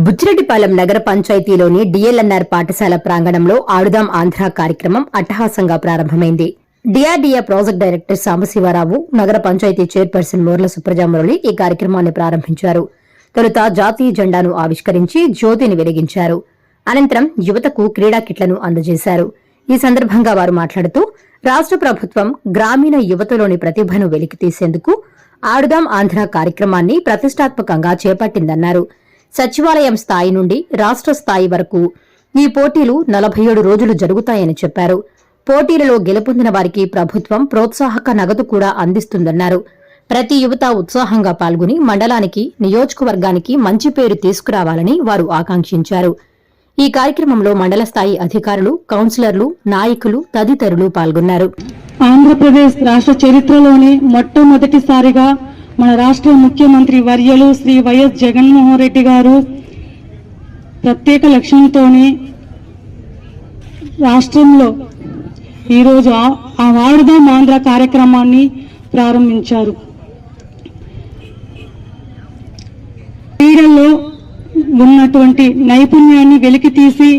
బుచ్చిరెడ్డిపాలెం నగర పంచాయతీలోని డిఎల్ఎన్ఆర్ పాఠశాల ప్రాంగణంలో ఆడుదాం ఆంధ్ర కార్యక్రమం అట్టహాసంగా ప్రారంభమైంది. డిఆర్డీఏ ప్రాజెక్ట్ డైరెక్టర్ సాంబశివరావు, నగర పంచాయతీ చైర్పర్సన్ మోర్ల సుప్రజామురళి ఈ కార్యక్రమాన్ని ప్రారంభించారు. తొలుత జాతీయ జెండాను ఆవిష్కరించి జ్యోతిని వెలిగించారు. అనంతరం యువతకు క్రీడా కిట్లను అందజేశారు. ఈ సందర్భంగా వారు మాట్లాడుతూ రాష్ట ప్రభుత్వం గ్రామీణ యువతలోని ప్రతిభను వెలికితీసేందుకు ఆడుదాం ఆంధ్ర కార్యక్రమాన్ని ప్రతిష్టాత్మకంగా చేపట్టిందన్నారు. సచివాలయం స్థాయి నుండి రాష్ట స్థాయి వరకు ఈ పోటీలు 47 రోజులు జరుగుతాయని చెప్పారు. పోటీలలో గెలుపొందిన వారికి ప్రభుత్వం ప్రోత్సాహక నగదు కూడా అందిస్తుందన్నారు. ప్రతి యువత ఉత్సాహంగా పాల్గొని మండలానికి, నియోజకవర్గానికి మంచి పేరు తీసుకురావాలని వారు ఆకాంక్షించారు. ఈ కార్యక్రమంలో మండల స్థాయి అధికారులు, కౌన్సిలర్లు, నాయకులు తదితరులు పాల్గొన్నారు. ఆంధ్రప్రదేశ్ రాష్ట్ర చరిత్రలోనే మొట్టమొదటిసారిగా మన రాష్ట్ర ముఖ్యమంత్రి వర్యులు శ్రీ వైఎస్ జగన్మోహన్ రెడ్డి గారు ప్రత్యేక లక్ష్యంతోనే రాష్ట్రంలో ఈరోజు ఆడుదాం ఆంధ్ర కార్యక్రమాన్ని ప్రారంభించారు. క్రీడల్లో ఉన్నటువంటి నైపుణ్యాన్ని వెలికితీసి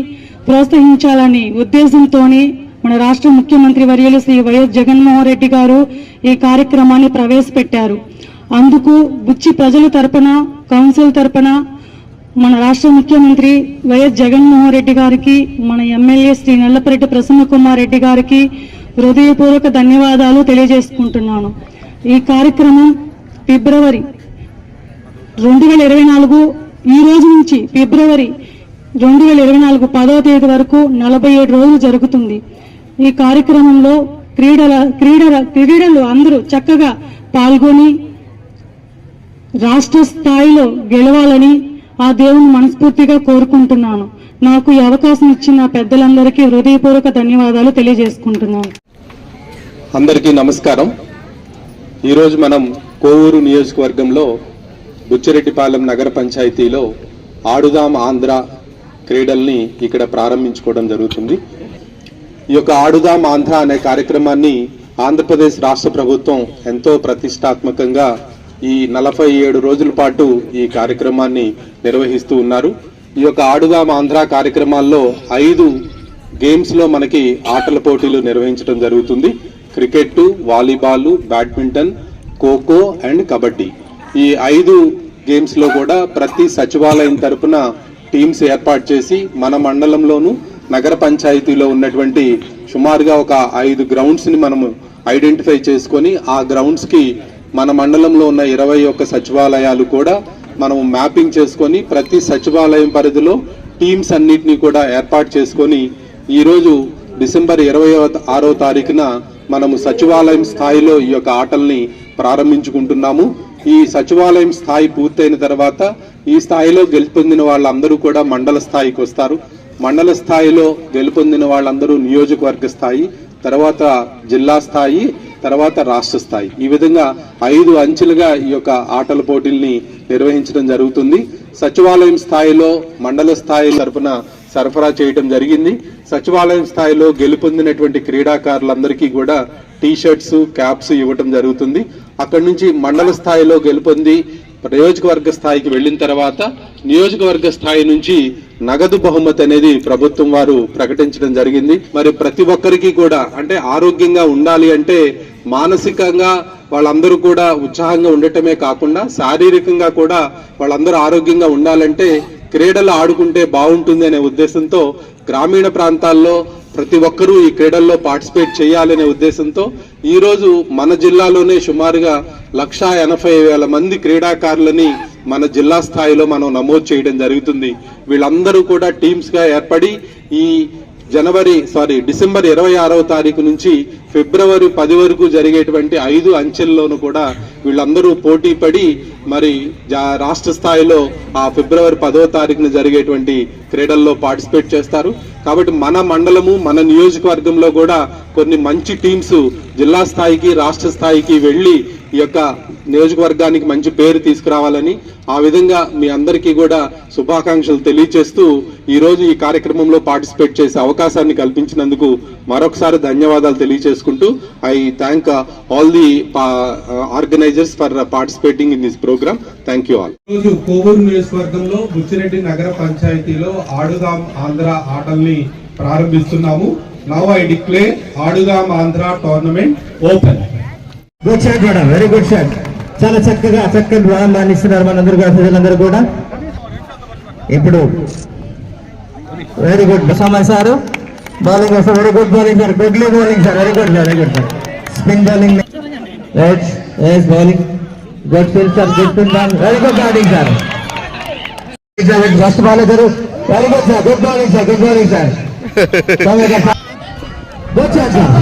ప్రోత్సహించాలని ఉద్దేశంతోనే మన రాష్ట్ర ముఖ్యమంత్రి వర్యులు శ్రీ వైఎస్ జగన్మోహన్ రెడ్డి గారు ఈ కార్యక్రమాన్ని ప్రవేశపెట్టారు. అందుకు బుచ్చి ప్రజల తరపున, కౌన్సిల్ తరపున మన రాష్ట్ర ముఖ్యమంత్రి వైఎస్ జగన్మోహన్ రెడ్డి గారికి, మన ఎమ్మెల్యే శ్రీ నల్లపరెడ్డి ప్రసన్న కుమార్ రెడ్డి గారికి హృదయపూర్వక ధన్యవాదాలు తెలియజేసుకుంటున్నాను. ఈ కార్యక్రమం ఫిబ్రవరి 2024 ఈ రోజు నుంచి ఫిబ్రవరి 2024 10వ తేదీ వరకు 47 రోజులు జరుగుతుంది. ఈ కార్యక్రమంలో క్రీడలు అందరూ చక్కగా పాల్గొని రాష్ట్ర స్థాయిలో గెలవాలని ఆ దేవుని మనస్ఫూర్తిగా కోరుకుంటున్నాను. నాకు ఈ అవకాశం ఇచ్చిన పెద్దలందరికీ హృదయపూర్వక ధన్యవాదాలు తెలియజేసుకుంటున్నాను. అందరికీ నమస్కారం. ఈరోజు మనం కోవూరు నియోజకవర్గంలో బుచ్చిరెడ్డిపాలెం నగర పంచాయతీలో ఆడుదాం ఆంధ్ర క్రీడల్ని ఇక్కడ ప్రారంభించుకోవడం జరుగుతుంది. ఈ యొక్క ఆడుదాం ఆంధ్ర అనే కార్యక్రమాన్ని ఆంధ్రప్రదేశ్ రాష్ట్ర ప్రభుత్వం ఎంతో ప్రతిష్టాత్మకంగా ఈ 47 రోజుల పాటు ఈ కార్యక్రమాన్ని నిర్వహిస్తూ ఉన్నారు. ఈ యొక్క ఆడుదాం ఆంధ్ర కార్యక్రమాల్లో 5 గేమ్స్ లో మనకి ఆటల పోటీలు నిర్వహించడం జరుగుతుంది. Cricket, volleyball, badminton, kho kho and kabaddi. ఈ 5 గేమ్స్ లో కూడా ప్రతి సచివాలయం తరపున టీమ్స్ ఏర్పాటు చేసి మన మండలంలోను, నగర పంచాయతీలో ఉన్నటువంటి సుమారుగా ఒక 5 గ్రౌండ్స్ ని మనము ఐడెంటిఫై చేసుకొని ఆ గ్రౌండ్స్ కి మన మండలంలో ఉన్న 21 సచివాలయాలు కూడా మనం మ్యాపింగ్ చేసుకొని ప్రతి సచివాలయం పరిధిలో టీమ్స్ అన్నిటినీ కూడా ఏర్పాటు చేసుకొని ఈరోజు డిసెంబర్ 26వ తారీఖున మనము సచివాలయం స్థాయిలో ఈ యొక్క ఆటల్ని ప్రారంభించుకుంటున్నాము. ఈ సచివాలయం స్థాయి పూర్తయిన తర్వాత ఈ స్థాయిలో గెలుపొందిన వాళ్ళందరూ కూడా మండల స్థాయికి వస్తారు. మండల స్థాయిలో గెలుపొందిన వాళ్ళందరూ నియోజకవర్గ స్థాయి, తర్వాత జిల్లా స్థాయి, తర్వాత రాష్ట్ర స్థాయి. ఈ విధంగా 5 అంచెలుగా ఈ యొక్క ఆటల పోటీల్ని నిర్వహించడం జరుగుతుంది. సచివాలయం స్థాయిలో మండల స్థాయి తరపున సరఫరా చేయడం జరిగింది. సచివాలయం స్థాయిలో గెలుపొందినటువంటి క్రీడాకారులందరికీ కూడా టీ-షర్ట్స్, క్యాప్స్ ఇవ్వటం జరుగుతుంది. అక్కడి నుంచి మండల స్థాయిలో గెలుపొంది నియోజకవర్గ స్థాయికి వెళ్లిన తర్వాత నియోజకవర్గ స్థాయి నుంచి నగదు బహుమతి అనేది ప్రభుత్వం వారు ప్రకటించడం జరిగింది. మరి ప్రతి ఒక్కరికి కూడా అంటే ఆరోగ్యంగా ఉండాలి అంటే మానసికంగా వాళ్ళందరూ కూడా ఉత్సాహంగా ఉండటమే కాకుండా శారీరకంగా కూడా వాళ్ళందరూ ఆరోగ్యంగా ఉండాలంటే క్రీడలు ఆడుకుంటే బాగుంటుంది అనే ఉద్దేశంతో గ్రామీణ ప్రాంతాల్లో ప్రతి ఒక్కరూ ఈ క్రీడల్లో పార్టిసిపేట్ చేయాలనే ఉద్దేశంతో ఈ రోజు మన జిల్లాలోనే సుమారుగా 180,000 మంది క్రీడాకారులని మన జిల్లా స్థాయిలో మనం నమోదు చేయడం జరుగుతుంది. వీళ్ళందరూ కూడా టీమ్స్ గా ఏర్పడి ఈ డిసెంబర్ 26వ తారీఖు నుంచి ఫిబ్రవరి 10 వరకు జరిగేటువంటి 5 అంచెల్లోనూ కూడా వీళ్ళందరూ పోటీ పడి మరి రాష్ట్ర స్థాయిలో ఆ ఫిబ్రవరి 10వ తారీఖున జరిగేటువంటి క్రీడల్లో పార్టిసిపేట్ చేస్తారు. కాబట్టి మన మండలము, మన నియోజకవర్గంలో కూడా కొన్ని మంచి టీమ్స్ జిల్లా స్థాయికి, రాష్ట్ర స్థాయికి వెళ్లి ఈ యొక్క నియోజకవర్గానికి మంచి పేరు తీసుకురావాలని, ఆ విధంగా మీ అందరికీ కూడా శుభాకాంక్షలు తెలియజేస్తూ ఈ రోజు ఈ కార్యక్రమంలో పార్టిసిపేట్ చేసే అవకాశాన్ని కల్పించినందుకు మరొకసారి ధన్యవాదాలు తెలియజేసుకుంటూ I thank all the organisers for participating in this programme. Thank you all. రోజు కోవూరు నియోజకవర్గంలో బుచ్చిరెడ్డి నగర పంచాయతీలో ఆడుదాం ఆంధ్ర ఆటల్ని ప్రారంభిస్తున్నాము. Now I declare Aadudam Andhra tournament open. Good shot madam, very good shot. చాలా చక్కని ప్రారంభాన్ని ఇస్తున్నారు మనందరూ కూడా, ప్రజలందరూ కూడా. ఇప్పుడు very good Samay sir bowling వస్తారు. Very good bowling sir, good bowling sir, very good sir, very good sir. Spin bowling, bowling good field sir, good spin ball, very good batting sir. First ball గారు very good sir, good bowling sir, good bowling sir. Good shot sir.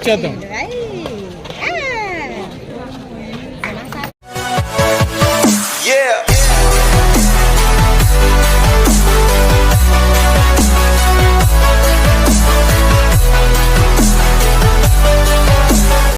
చేద్దాం.